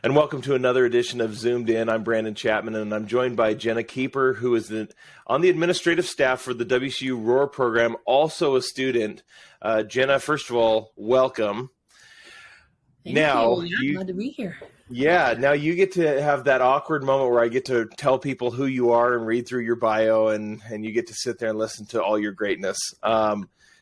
And welcome to another edition of Zoomed In. I'm Brandon Chapman, and I'm joined by Genna Kieper, who is on the administrative staff for the WSU ROAR program, also a student. Genna, first of all, welcome. Thank you. Glad to be here. Yeah, now you get to have that awkward moment where I get to tell people who you are and read through your bio, and you get to sit there and listen to all your greatness.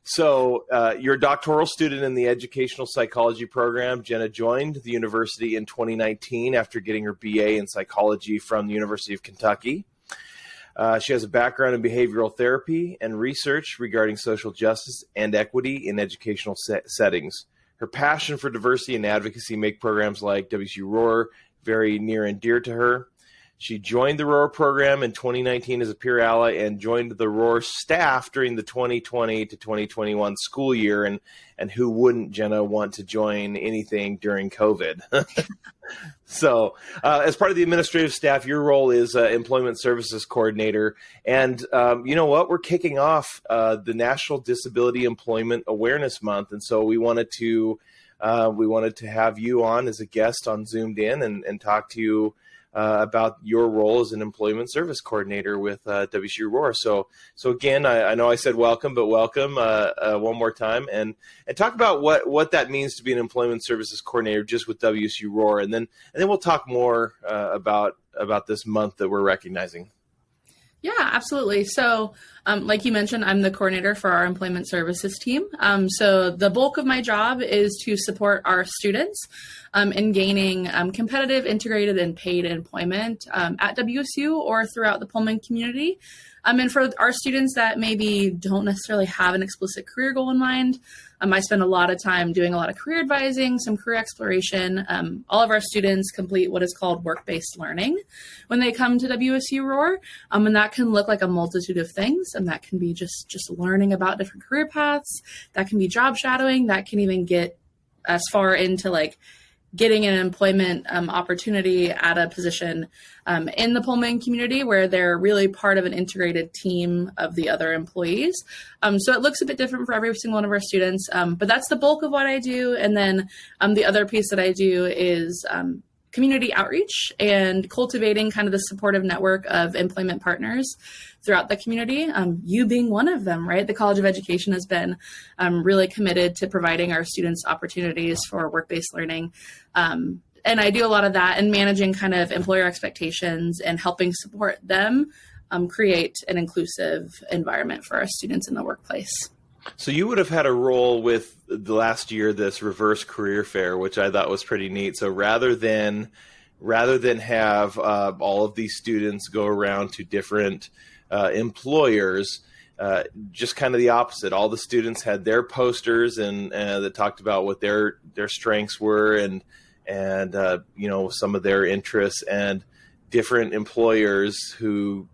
So you're a doctoral student in the educational psychology program. Genna joined the university in 2019 after getting her BA in psychology from the University of Kentucky. She has a background in behavioral therapy and research regarding social justice and equity in educational settings. Her passion for diversity and advocacy make programs like WSU ROAR very near and dear to her. She joined the ROAR program in 2019 as a peer ally and joined the ROAR staff during the 2020 to 2021 school year. And who wouldn't, Genna, want to join anything during COVID? So as part of the administrative staff, your role is Employment Services Coordinator. And you know what? We're kicking off the National Disability Employment Awareness Month. And so we wanted to have you on as a guest on Zoomed In and talk to you about your role as an employment service coordinator with WSU ROAR. So again, I know I said welcome, but welcome one more time, and talk about what that means to be an employment services coordinator just with WSU ROAR, and then we'll talk more about this month that we're recognizing. Yeah, absolutely. So like you mentioned, I'm the coordinator for our employment services team. So the bulk of my job is to support our students in gaining competitive, integrated, and paid employment at WSU or throughout the Pullman community. And for our students that maybe don't necessarily have an explicit career goal in mind, I spend a lot of time doing a lot of career advising, some career exploration. All of our students complete what is called work-based learning when they come to WSU ROAR. And that can look like a multitude of things. And that can be just learning about different career paths. That can be job shadowing. That can even get as far into like getting an employment opportunity at a position in the Pullman community where they're really part of an integrated team of the other employees. So it looks a bit different for every single one of our students, but that's the bulk of what I do. And then the other piece that I do is community outreach and cultivating kind of the supportive network of employment partners throughout the community, you being one of them, right? The College of Education has been really committed to providing our students opportunities for work-based learning. And I do a lot of that and managing kind of employer expectations and helping support them create an inclusive environment for our students in the workplace. So you would have had a role with the last year, this reverse career fair, which I thought was pretty neat. So rather than have all of these students go around to different employers, just kind of the opposite. All the students had their posters and that talked about what their strengths were and you know, some of their interests, and different employers who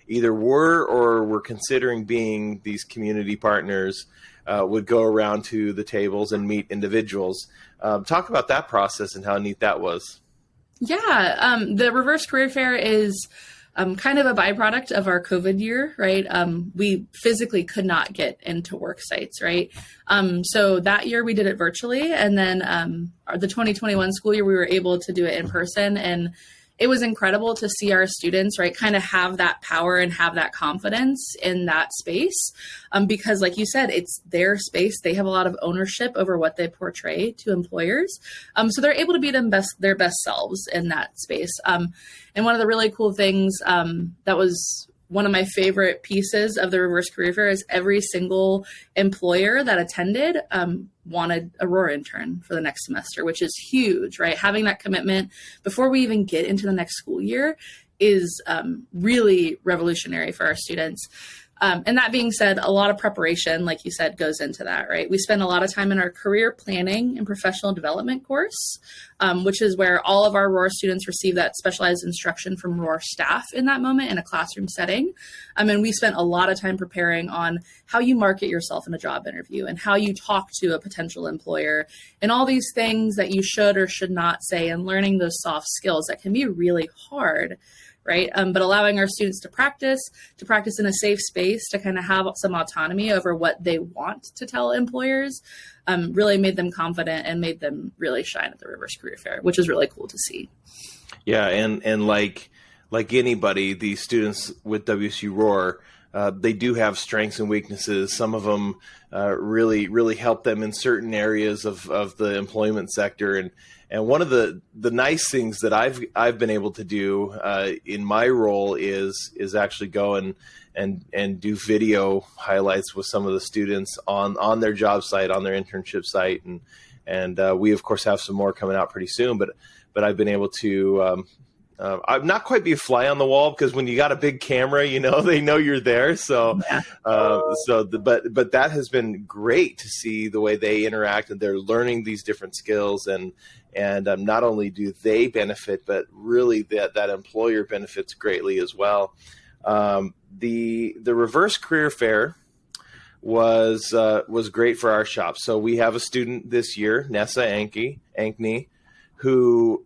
either were considering being these community partners would go around to the tables and meet individuals. Talk about that process and how neat that was. Yeah, the Reverse Career Fair is kind of a byproduct of our COVID year, right? We physically could not get into work sites, right? So that year we did it virtually, and then the 2021 school year we were able to do it in person, and it was incredible to see our students, right, kind of have that power and have that confidence in that space because, like you said, it's their space. They have a lot of ownership over what they portray to employers. So they're able to be their best selves in that space. And one of the really cool things that was one of my favorite pieces of the Reverse Career Fair is every single employer that attended wanted a ROAR intern for the next semester, which is huge, right? Having that commitment before we even get into the next school year is really revolutionary for our students. And that being said, a lot of preparation, like you said, goes into that, right? We spend a lot of time in our career planning and professional development course, which is where all of our ROAR students receive that specialized instruction from ROAR staff in that moment in a classroom setting. And we spent a lot of time preparing on how you market yourself in a job interview and how you talk to a potential employer and all these things that you should or should not say, and learning those soft skills that can be really hard right? But allowing our students to practice in a safe space, to kind of have some autonomy over what they want to tell employers, really made them confident and made them really shine at the Reverse Career Fair, which is really cool to see. Yeah, and like anybody, these students with WSU ROAR, they do have strengths and weaknesses. Some of them really help them in certain areas of the employment sector. And one of the nice things that I've been able to do in my role is actually go and do video highlights with some of the students on their job site, on their internship site, and we of course have some more coming out pretty soon. But I've been able to. I'm not quite be a fly on the wall, because when you got a big camera, they know you're there. So, Yeah. But that has been great to see the way they interact, and they're learning these different skills, and not only do they benefit, but really that employer benefits greatly as well. The Reverse Career Fair was great for our shop. So we have a student this year, Nessa Ankney, who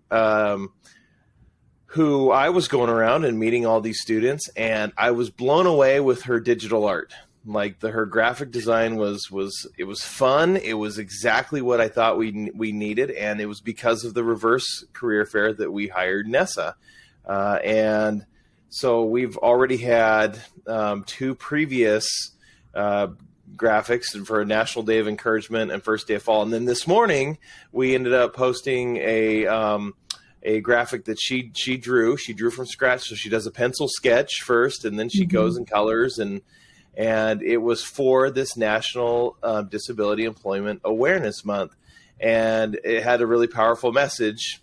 I was going around and meeting all these students, and I was blown away with her digital art. Like her graphic design was fun. It was exactly what I thought we needed, and it was because of the Reverse Career Fair that we hired Nessa. And so we've already had 2 previous graphics for National Day of Encouragement and First Day of Fall, and then this morning we ended up posting a graphic that she drew. She drew from scratch. So she does a pencil sketch first, and then she goes and colors, and it was for this National Disability Employment Awareness Month, and it had a really powerful message.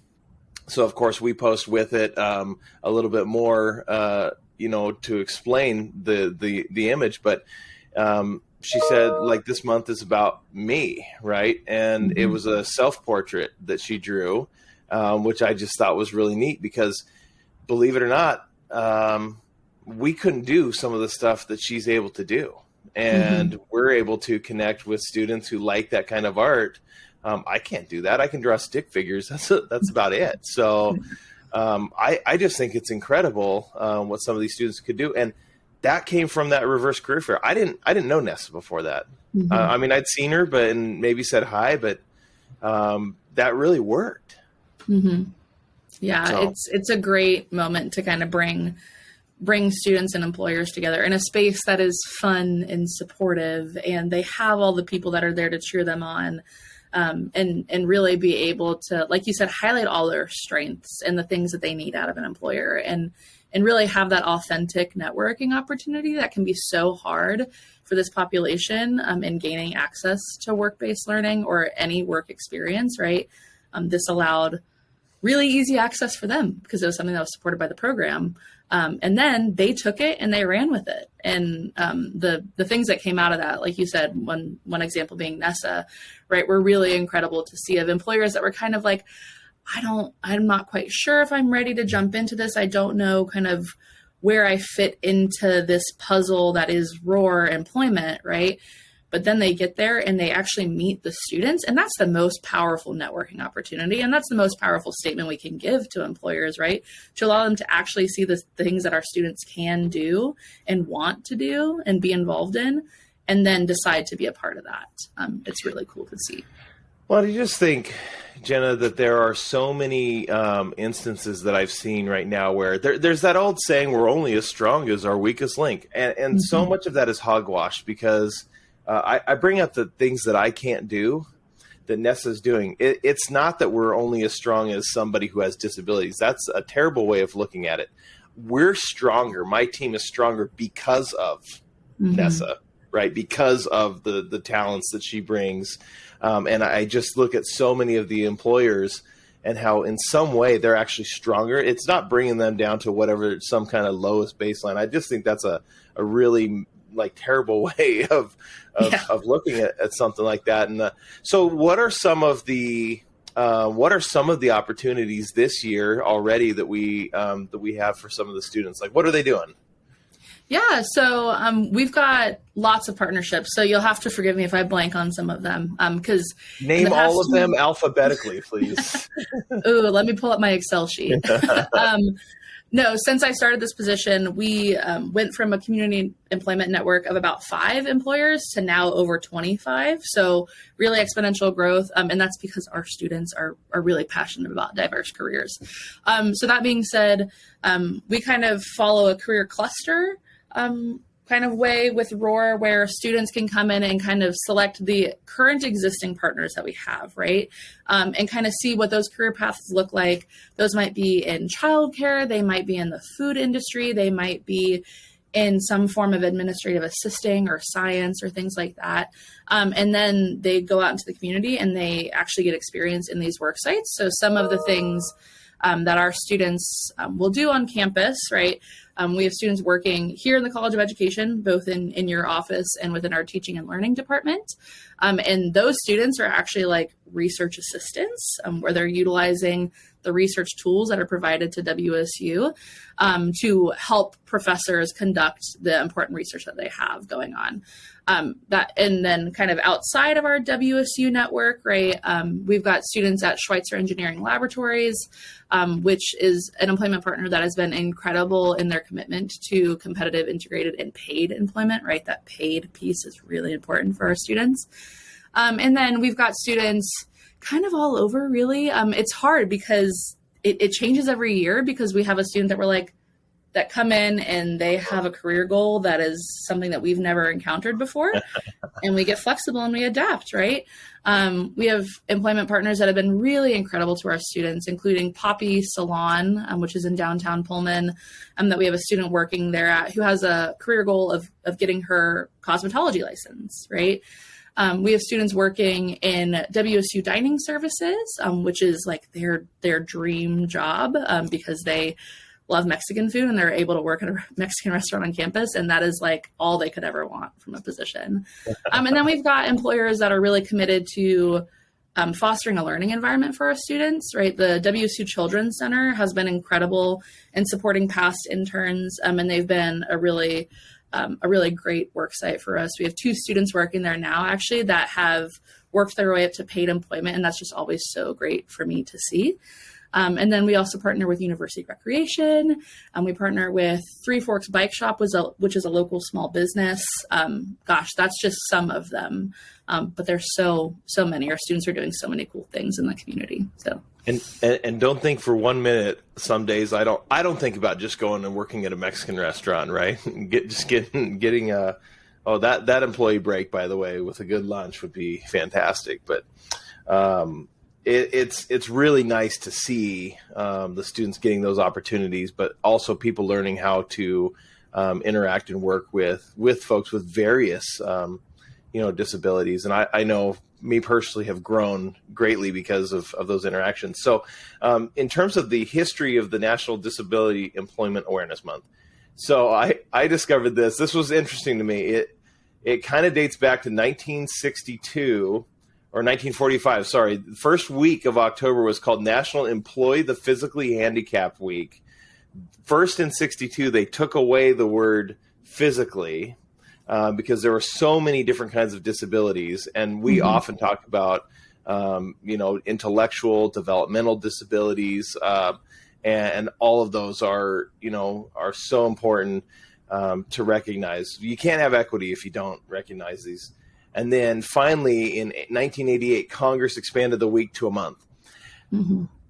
So of course we post with it a little bit more, to explain the image, but she said, like, this month is about me, right? And it was a self-portrait that she drew, which I just thought was really neat, because believe it or not, we couldn't do some of the stuff that she's able to do. And we're able to connect with students who like that kind of art. I can't do that. I can draw stick figures. That's about it. So I just think it's incredible what some of these students could do. And that came from that Reverse Career Fair. I didn't know Nessa before that. I mean, I'd seen her, and maybe said hi, but that really worked. Yeah, so it's a great moment to kind of bring students and employers together in a space that is fun and supportive, and they have all the people that are there to cheer them on, and really be able to, like you said, highlight all their strengths and the things that they need out of an employer, and really have that authentic networking opportunity that can be so hard for this population in gaining access to work-based learning or any work experience, right? This allowed really easy access for them because it was something that was supported by the program. And then they took it and they ran with it. And the things that came out of that, like you said, one example being Nessa, right, were really incredible to see, of employers that were kind of like, I'm not quite sure if I'm ready to jump into this. I don't know kind of where I fit into this puzzle that is ROAR employment, right? But then they get there and they actually meet the students. And that's the most powerful networking opportunity. And that's the most powerful statement we can give to employers, right? To allow them to actually see the things that our students can do and want to do and be involved in, and then decide to be a part of that. It's really cool to see. Well, do you just think, Genna, that there are so many instances that I've seen right now where there's that old saying, we're only as strong as our weakest link. And so much of that is hogwash, because I bring up the things that I can't do that Nessa's doing. It's not that we're only as strong as somebody who has disabilities. That's a terrible way of looking at it. We're stronger. My team is stronger because of Nessa, right? Because of the talents that she brings. And I just look at so many of the employers and how in some way they're actually stronger. It's not bringing them down to whatever, some kind of lowest baseline. I just think that's a really terrible way of looking at something like that. And so what are some of the opportunities this year already that we have for some of the students? Like, what are they doing? Yeah, so we've got lots of partnerships. So you'll have to forgive me if I blank on some of them, because name all of them alphabetically, please. Ooh, let me pull up my Excel sheet. No, since I started this position, we went from a community employment network of about 5 employers to now over 25. So really exponential growth. And that's because our students are really passionate about diverse careers. So that being said, we kind of follow a career cluster kind of way with ROAR, where students can come in and kind of select the current existing partners that we have, right? And kind of see what those career paths look like. Those might be in childcare, they might be in the food industry, they might be in some form of administrative assisting or science or things like that. And then they go out into the community and they actually get experience in these work sites. So some of the things that our students will do on campus, right? We have students working here in the College of Education, both in your office and within our teaching and learning department. And those students are actually like research assistants, where they're utilizing the research tools that are provided to WSU to help professors conduct the important research that they have going on. And then kind of outside of our WSU network, right, we've got students at Schweitzer Engineering Laboratories, which is an employment partner that has been incredible in their commitment to competitive, integrated, and paid employment, right? That paid piece is really important for our students. And then we've got students kind of all over, really. It's hard because it changes every year, because we have a student that we're like, that come in and they have a career goal that is something that we've never encountered before. And we get flexible and we adapt, right? We have employment partners that have been really incredible to our students, including Poppy Salon, which is in downtown Pullman, that we have a student working there at who has a career goal of getting her cosmetology license, right? We have students working in WSU Dining Services, which is like their dream job, because they love Mexican food and they're able to work at a Mexican restaurant on campus. And that is like all they could ever want from a position. And then we've got employers that are really committed to fostering a learning environment for our students, right? The WSU Children's Center has been incredible in supporting past interns, and they've been a really great work site for us. We have 2 students working there now, actually, that have worked their way up to paid employment. And that's just always so great for me to see. And then we also partner with University Recreation. We partner with Three Forks Bike Shop, which is a local small business. Gosh, that's just some of them. But there's so many. Our students are doing so many cool things in the community. So. And don't think for 1 minute. Some days I don't think about just going and working at a Mexican restaurant, right? Getting that employee break, by the way, with a good lunch would be fantastic. But it's really nice to see the students getting those opportunities, but also people learning how to interact and work with folks with various disabilities. And I know me personally have grown greatly because of those interactions. So in terms of the history of the National Disability Employment Awareness Month, so I discovered this. This was interesting to me. It kind of dates back to 1962 or 1945. Sorry. The first week of October was called National Employ the Physically Handicapped Week. First in 62, they took away the word physically because there were so many different kinds of disabilities. And we often talk about, intellectual, developmental disabilities. And all of those are so important to recognize. You can't have equity if you don't recognize these. And then finally, in 1988, Congress expanded the week to a month.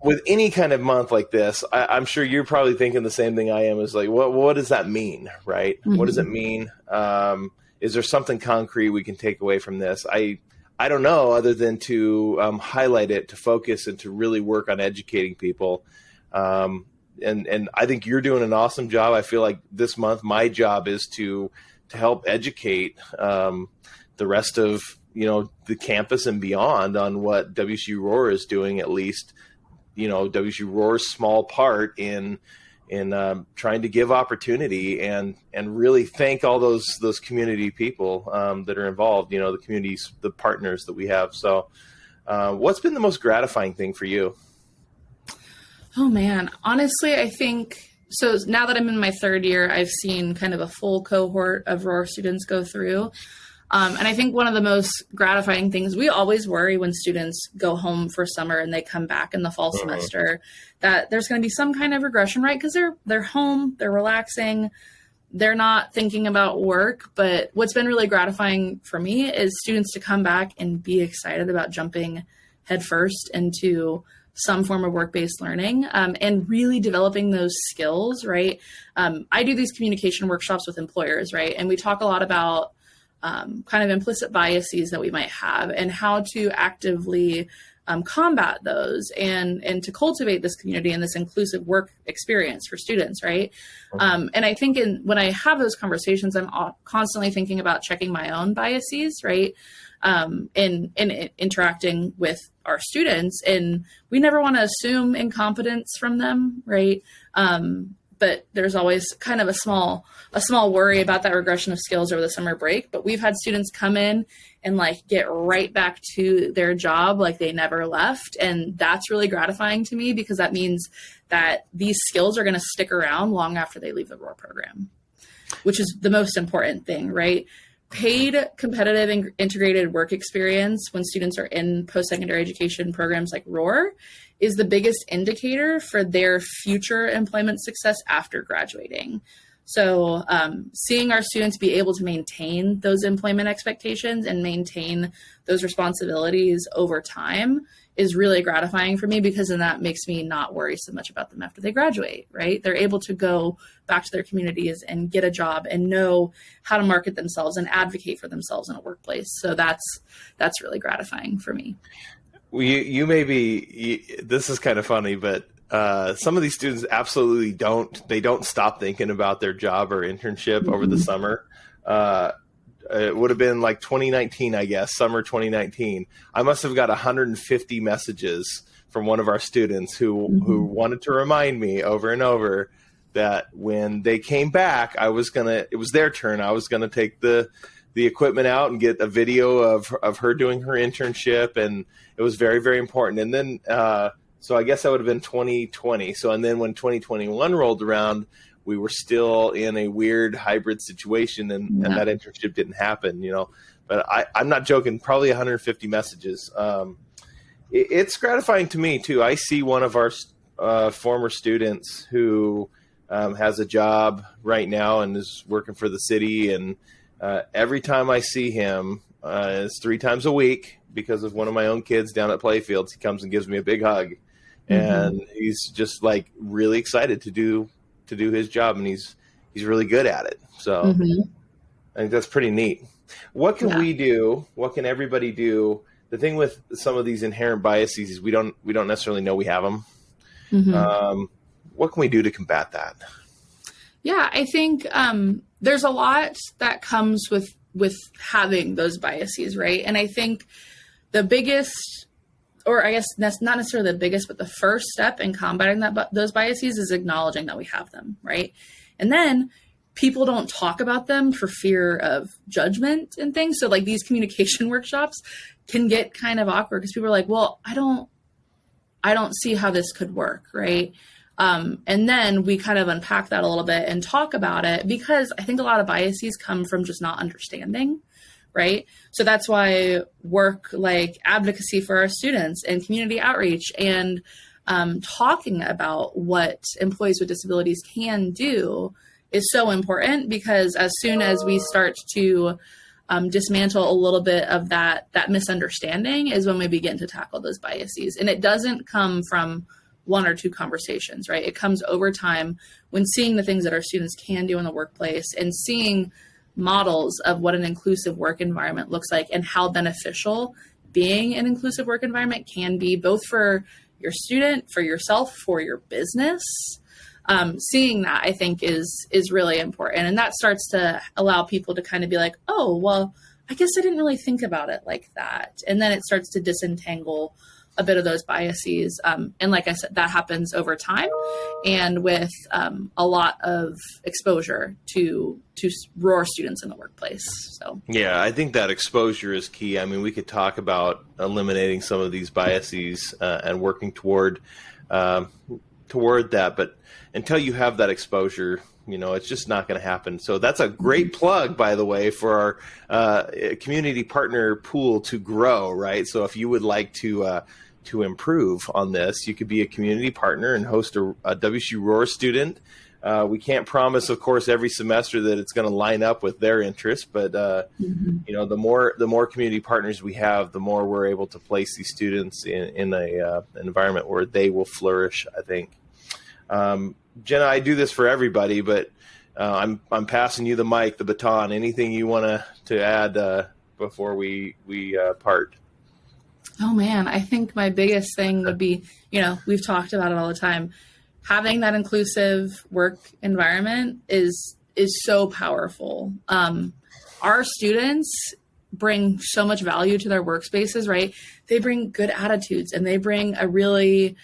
With any kind of month like this, I'm sure you're probably thinking the same thing I am. Is like, what does that mean, right? What does it mean? Is there something concrete we can take away from this? I don't know, other than to highlight it, to focus, and to really work on educating people. And I think you're doing an awesome job. I feel like this month, my job is to help educate the rest of the campus and beyond on what WSU ROAR is doing. At least WSU ROAR's small part in trying to give opportunity and really thank all those community people that are involved. The communities, the partners that we have. So, what's been the most gratifying thing for you? Oh man, honestly, I think so. Now that I'm in my 3rd year, I've seen kind of a full cohort of ROAR students go through. And I think one of the most gratifying things, we always worry when students go home for summer and they come back in the fall semester, that there's going to be some kind of regression, right? Because they're home, they're relaxing, they're not thinking about work. But what's been really gratifying for me is students to come back and be excited about jumping headfirst into some form of work-based learning, and really developing those skills, right? I do these communication workshops with employers, right? And we talk a lot about kind of implicit biases that we might have and how to actively combat those and to cultivate this community and this inclusive work experience for students, right? And I think when I have those conversations, I'm constantly thinking about checking my own biases, right? In interacting with our students, and we never want to assume incompetence from them, right? But there's always kind of a small worry about that regression of skills over the summer break. But we've had students come in and like get right back to their job like they never left. And that's really gratifying to me, because that means that these skills are going to stick around long after they leave the ROAR program, which is the most important thing, right? Paid, competitive, and integrated work experience when students are in post-secondary education programs like ROAR is the biggest indicator for their future employment success after graduating. So seeing our students be able to maintain those employment expectations and maintain those responsibilities over time is really gratifying for me, because then that makes me not worry so much about them after they graduate, right? They're able to go back to their communities and get a job and know how to market themselves and advocate for themselves in a workplace. So that's really gratifying for me. Well, you may be, this is kind of funny, but some of these students absolutely don't stop thinking about their job or internship over the summer. It would have been like 2019, I guess, summer 2019. I must have got 150 messages from one of our students who wanted to remind me over and over that when they came back, it was their turn. I was going to take the equipment out and get a video of her doing her internship. And it was very, very important. And then, so I guess that would have been 2020. So, and then when 2021 rolled around, we were still in a weird hybrid situation, and that internship didn't happen, but I'm not joking, probably 150 messages. It's gratifying to me too. I see one of our former students who has a job right now and is working for the city. And every time I see him, it's 3 times a week because of one of my own kids down at Playfields. He comes and gives me a big hug, and he's just like really excited to do his job, and he's really good at it. So I think that's pretty neat. What can we do? What can everybody do? The thing with some of these inherent biases is we don't necessarily know we have them. What can we do to combat that? Yeah, I think there's a lot that comes with having those biases, right? And I think the biggest, or I guess that's not necessarily the biggest, but the first step in combating those biases is acknowledging that we have them, right? And then people don't talk about them for fear of judgment and things. So like these communication workshops can get kind of awkward because people are like, well, I don't see how this could work, right? And then we kind of unpack that a little bit and talk about it, because I think a lot of biases come from just not understanding, right? So that's why work like advocacy for our students and community outreach and talking about what employees with disabilities can do is so important, because as soon as we start to dismantle a little bit of that misunderstanding is when we begin to tackle those biases. And it doesn't come from 1 or 2 conversations, right? It comes over time when seeing the things that our students can do in the workplace and seeing models of what an inclusive work environment looks like and how beneficial being an inclusive work environment can be, both for your student, for yourself, for your business. Seeing that, I think, is really important. And that starts to allow people to kind of be like, oh, well, I guess I didn't really think about it like that. And then it starts to disentangle a bit of those biases. And like I said, that happens over time and with a lot of exposure to ROAR students in the workplace. So yeah, I think that exposure is key. I mean, we could talk about eliminating some of these biases and working toward that, but until you have that exposure, It's just not going to happen. So that's a great plug, by the way, for our community partner pool to grow, right? So if you would like to improve on this, you could be a community partner and host a WSU ROAR student. We can't promise, of course, every semester that it's going to line up with their interests, but the more community partners we have, the more we're able to place these students in an environment where they will flourish, I think. Genna, I do this for everybody, but I'm passing you the mic, the baton. Anything you want to add before we part? Oh man, I think my biggest thing would be, we've talked about it all the time. Having that inclusive work environment is so powerful. Our students bring so much value to their workspaces, right? They bring good attitudes, and they bring a really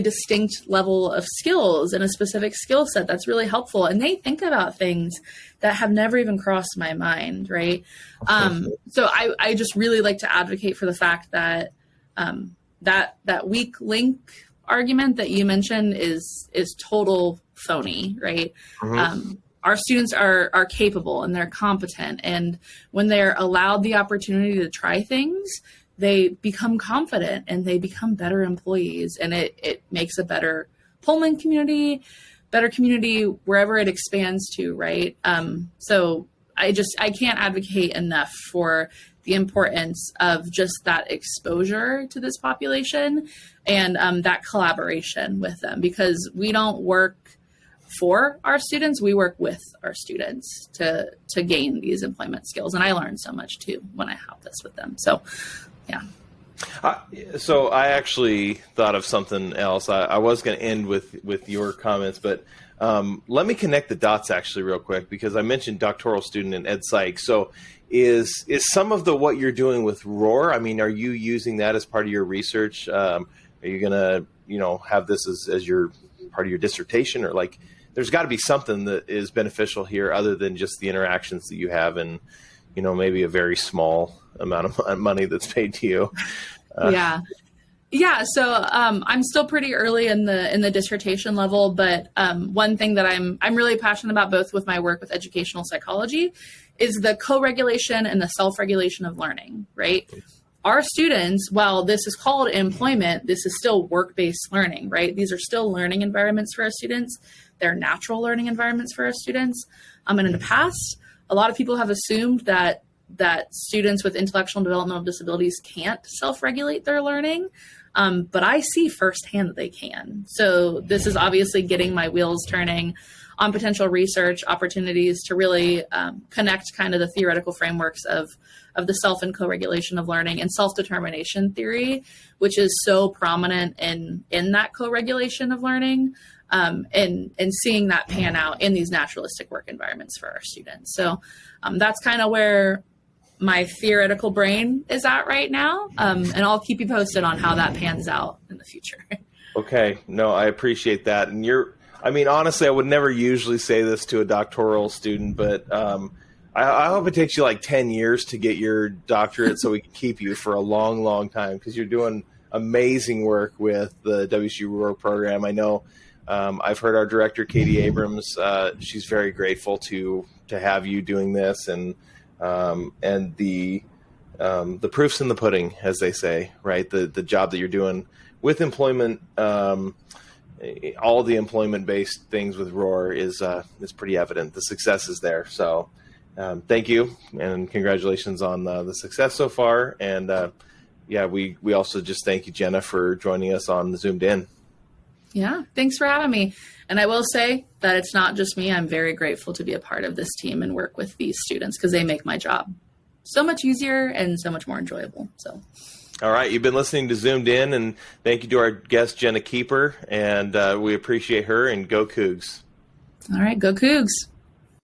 distinct level of skills and a specific skill set that's really helpful. And they think about things that have never even crossed my mind, right? So I just really like to advocate for the fact that that weak link argument that you mentioned is total phony, right? Our students are capable and they're competent. And when they're allowed the opportunity to try things, they become confident and they become better employees, and it makes a better Pullman community, better community wherever it expands to, right? So I can't advocate enough for the importance of just that exposure to this population and that collaboration with them, because we don't work for our students, we work with our students to gain these employment skills. And I learned so much too when I have this with them. So yeah. So I actually thought of something else. I was going to end with your comments, but let me connect the dots actually real quick, because I mentioned doctoral student and ed psych. So is some of what you're doing with ROAR, I mean, are you using that as part of your research? Are you going to, have this as your part of your dissertation, or like, there's got to be something that is beneficial here other than just the interactions that you have and, maybe a very small amount of money that's paid to you. Yeah. So I'm still pretty early in the dissertation level, but one thing that I'm really passionate about, both with my work with educational psychology, is the co-regulation and the self-regulation of learning, right? Our students, while this is called employment, this is still work-based learning, right? These are still learning environments for our students. They're natural learning environments for our students. And in the past, a lot of people have assumed that students with intellectual and developmental disabilities can't self-regulate their learning, but I see firsthand that they can. So this is obviously getting my wheels turning on potential research opportunities to really connect kind of the theoretical frameworks of the self and co-regulation of learning and self-determination theory, which is so prominent in that co-regulation of learning, and seeing that pan out in these naturalistic work environments for our students. So that's kind of where my theoretical brain is at right now. And I'll keep you posted on how that pans out in the future. Okay. No, I appreciate that. And honestly, I would never usually say this to a doctoral student, but I hope it takes you like 10 years to get your doctorate so we can keep you for a long, long time, because you're doing amazing work with the WSU ROAR program. I know I've heard our director, Katie Abrams, she's very grateful to have you doing this, and the proof's in the pudding, as they say, right? The job that you're doing with employment, all the employment-based things with ROAR is pretty evident. The success is there. So thank you, and congratulations on the success so far. And we also just thank you, Genna, for joining us on the Zoomed In. Yeah, thanks for having me. And I will say that it's not just me. I'm very grateful to be a part of this team and work with these students, because they make my job so much easier and so much more enjoyable. So. All right. You've been listening to Zoomed In, and thank you to our guest, Genna Kieper, and we appreciate her, and go Cougs. All right. Go Cougs.